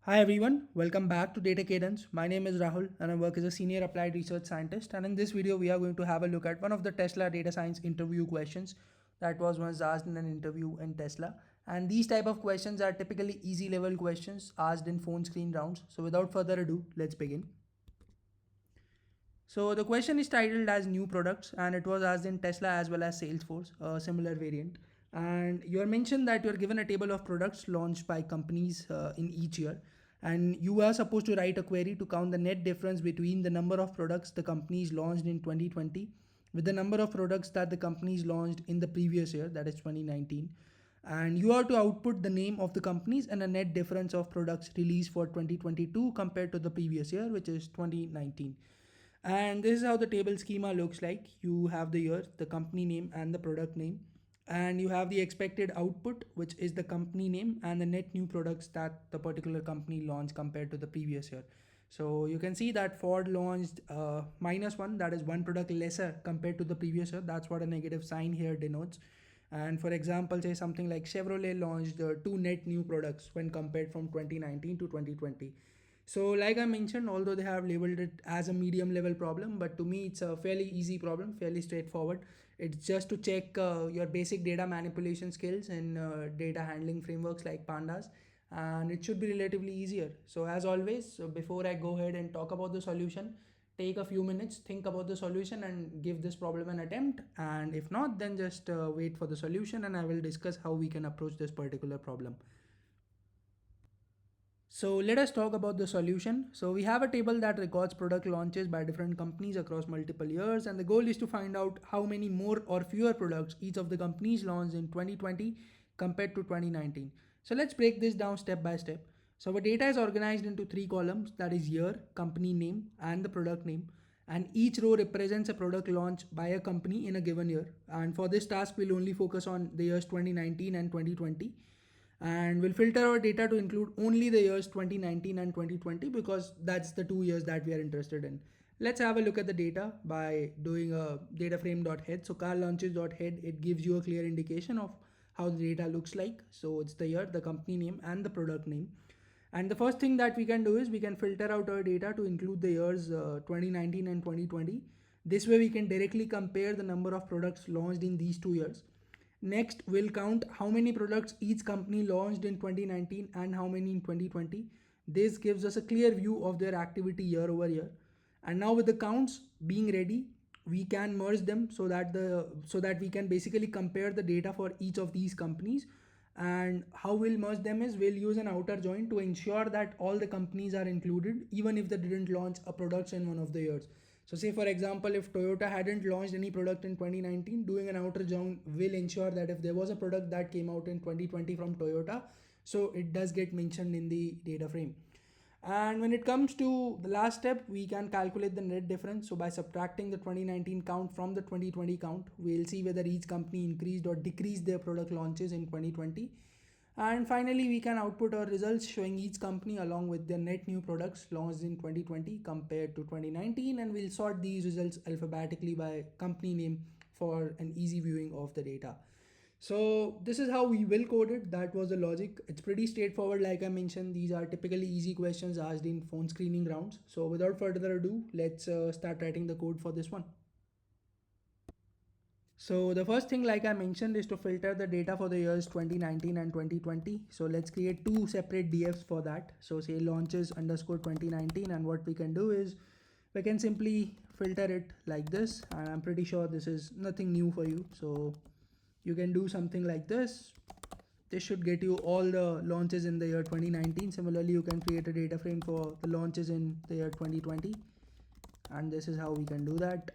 Hi everyone, welcome back to Data Cadence. My name is Rahul and I work as a senior applied research scientist. And in this video, we are going to have a look at one of the Tesla data science interview questions that was once asked in an interview in Tesla. And these type of questions are typically easy level questions asked in phone screen rounds. So without further ado, let's begin. So the question is titled as new products and it was asked in Tesla as well as Salesforce, a similar variant. And you're mentioned that you're given a table of products launched by companies in each year. And you are supposed to write a query to count the net difference between the number of products the companies launched in 2020 with the number of products that the companies launched in the previous year, that is 2019. And you are to output the name of the companies and a net difference of products released for 2022 compared to the previous year, which is 2019. And this is how the table schema looks like. You have the year, the company name and the product name, and you have the expected output, which is the company name and the net new products that the particular company launched compared to the previous year. So you can see that Ford launched -1, that is one product lesser compared to the previous year. That's what a negative sign here denotes. And for example, say something like Chevrolet launched two net new products when compared from 2019 to 2020. So like I mentioned, although they have labeled it as a medium level problem, but to me it's a fairly easy problem, fairly straightforward. It's just to check your basic data manipulation skills and data handling frameworks like Pandas, and it should be relatively easier. So as always, so before I go ahead and talk about the solution, take a few minutes, think about the solution and give this problem an attempt. And if not, then just wait for the solution and I will discuss how we can approach this particular problem. So let us talk about the solution. So we have a table that records product launches by different companies across multiple years, and the goal is to find out how many more or fewer products each of the companies launched in 2020 compared to 2019. So let's break this down step by step. So our data is organized into three columns, that is year, company name and the product name. And each row represents a product launch by a company in a given year. And for this task, we'll only focus on the years 2019 and 2020, and we'll filter our data to include only the years 2019 and 2020 because that's the 2 years that we are interested in. Let's have a look at the data by doing a data frame.head. So car launches.head, it gives you a clear indication of how the data looks like. So it's the year, the company name and the product name. And the first thing that we can do is we can filter out our data to include the years 2019 and 2020. This way we can directly compare the number of products launched in these 2 years. Next, we'll count how many products each company launched in 2019 and how many in 2020. This gives us a clear view of their activity year over year. And now with the counts being ready, we can merge them so that we can basically compare the data for each of these companies. And how we'll merge them is we'll use an outer join to ensure that all the companies are included even if they didn't launch a product in one of the years. So say for example, if Toyota hadn't launched any product in 2019, doing an outer join will ensure that if there was a product that came out in 2020 from Toyota, so it does get mentioned in the data frame. And when it comes to the last step, we can calculate the net difference. So by subtracting the 2019 count from the 2020 count, we'll see whether each company increased or decreased their product launches in 2020. And finally, we can output our results showing each company along with their net new products launched in 2020 compared to 2019. And we'll sort these results alphabetically by company name for an easy viewing of the data. So this is how we will code it. That was the logic. It's pretty straightforward. Like I mentioned, these are typically easy questions asked in phone screening rounds. So without further ado, let's start writing the code for this one. So the first thing, like I mentioned, is to filter the data for the years 2019 and 2020. So let's create two separate DFs for that. So say launches underscore 2019, and what we can do is we can simply filter it like this. And I'm pretty sure this is nothing new for you. So you can do something like this. This should get you all the launches in the year 2019. Similarly, you can create a data frame for the launches in the year 2020. And this is how we can do that.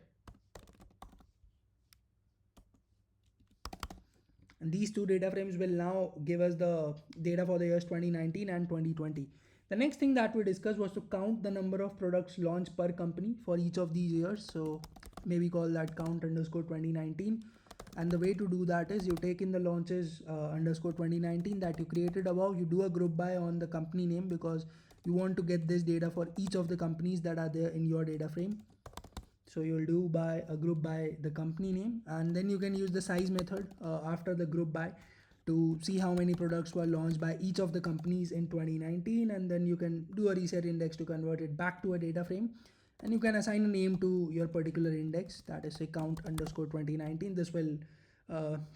And these two data frames will now give us the data for the years 2019 and 2020. The next thing that we discussed was to count the number of products launched per company for each of these years. So maybe call that count underscore 2019. And the way to do that is you take in the launches underscore 2019 that you created above, you do a group by on the company name because you want to get this data for each of the companies that are there in your data frame. So you'll do by a group by the company name, and then you can use the size method after the group by to see how many products were launched by each of the companies in 2019, and then you can do a reset index to convert it back to a data frame, and you can assign a name to your particular index, that is say count underscore 2019. This will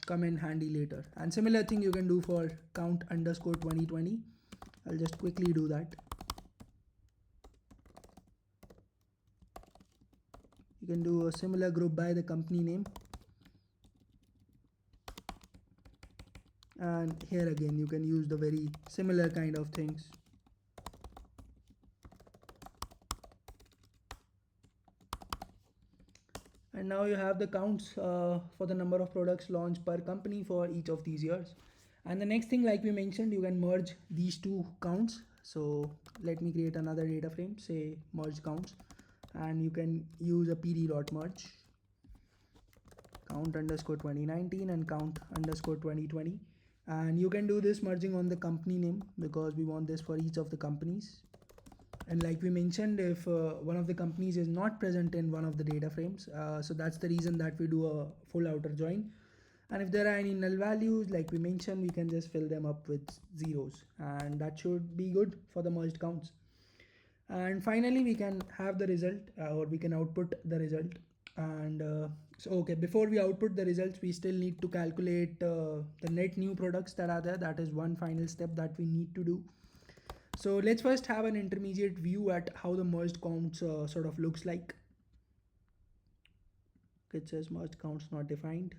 come in handy later. And similar thing you can do for count underscore 2020. I'll just quickly do that. You can do a similar group by the company name, and here again you can use the very similar kind of things. And now you have the counts for the number of products launched per company for each of these years. And the next thing, like we mentioned, you can merge these two counts. So let me create another data frame, say merge counts, and you can use a pd.merge count underscore 2019 and count underscore 2020. And you can do this merging on the company name because we want this for each of the companies. And like we mentioned, if one of the companies is not present in one of the data frames, so that's the reason that we do a full outer join. And if there are any null values, like we mentioned, we can just fill them up with zeros, and that should be good for the merged counts. And finally we can have the result, or we can output the result. And so okay, before we output the results, we still need to calculate the net new products that are there. That is one final step that we need to do. So let's first have an intermediate view at how the merged counts sort of looks like. It says merged counts not defined.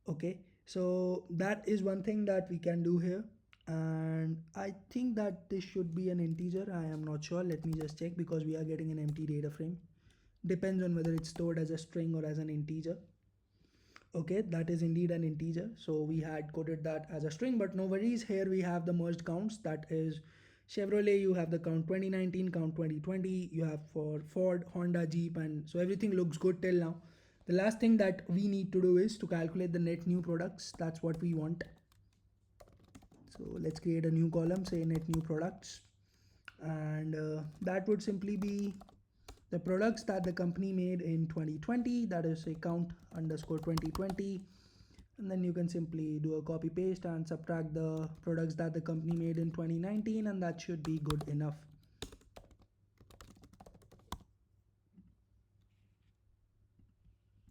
Okay, so that is one thing that we can do here. And I think that this should be an integer. I am not sure. Let me just check, because we are getting an empty data frame. Depends on whether it's stored as a string or as an integer. Okay, that is indeed an integer, so we had coded that as a string, but no worries. Here we have the merged counts. That is Chevrolet, you have the count 2019, count 2020, you have for Ford, Honda, Jeep, and so everything looks good till now. The last thing that we need to do is to calculate the net new products. That's what we want. So let's create a new column, say net new products, and that would simply be the products that the company made in 2020. That is a count underscore 2020, and then you can simply do a copy paste and subtract the products that the company made in 2019, and that should be good enough.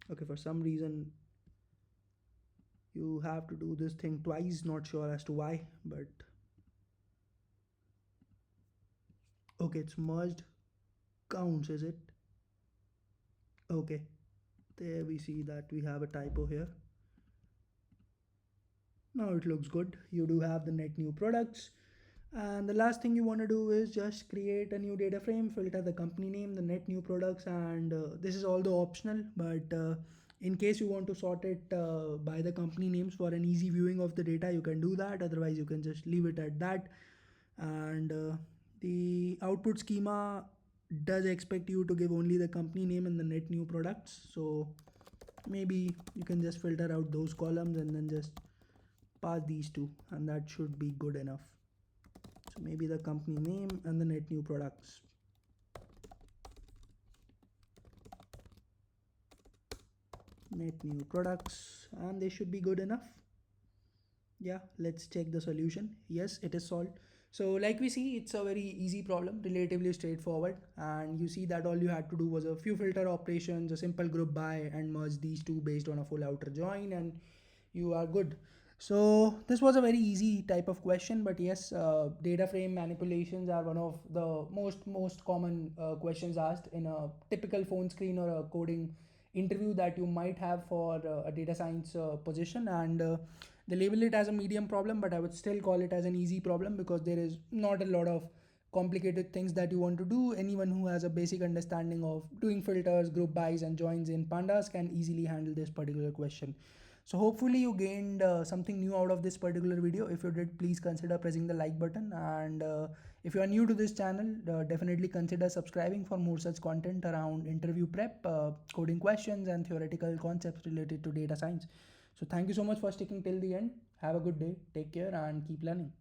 Okay, for some reason you have to do this thing twice, not sure as to why, but okay, it's merged counts, is it? Okay, there we see that we have a typo here. Now it looks good. You do have the net new products, and the last thing you want to do is just create a new data frame, filter the company name, the net new products, and this is all the optional, but in case you want to sort it by the company names for an easy viewing of the data, you can do that. Otherwise you can just leave it at that. And the output schema does expect you to give only the company name and the net new products, so maybe you can just filter out those columns and then just pass these two, and that should be good enough. So maybe the company name and the net new products. Net new products, and they should be good enough. Yeah, let's check the solution. Yes, it is solved. So like we see, it's a very easy problem, relatively straightforward, and you see that all you had to do was a few filter operations, a simple group by, and merge these two based on a full outer join, and you are good. So this was a very easy type of question, but yes, data frame manipulations are one of the most common questions asked in a typical phone screen or a coding interview that you might have for a data science position. And they label it as a medium problem, but I would still call it as an easy problem, because there is not a lot of complicated things that you want to do. Anyone who has a basic understanding of doing filters, group bys, and joins in Pandas can easily handle this particular question. So hopefully you gained something new out of this particular video. If you did, please consider pressing the like button, and if you are new to this channel, definitely consider subscribing for more such content around interview prep, coding questions, and theoretical concepts related to data science. So thank you so much for sticking till the end. Have a good day, take care, and keep learning.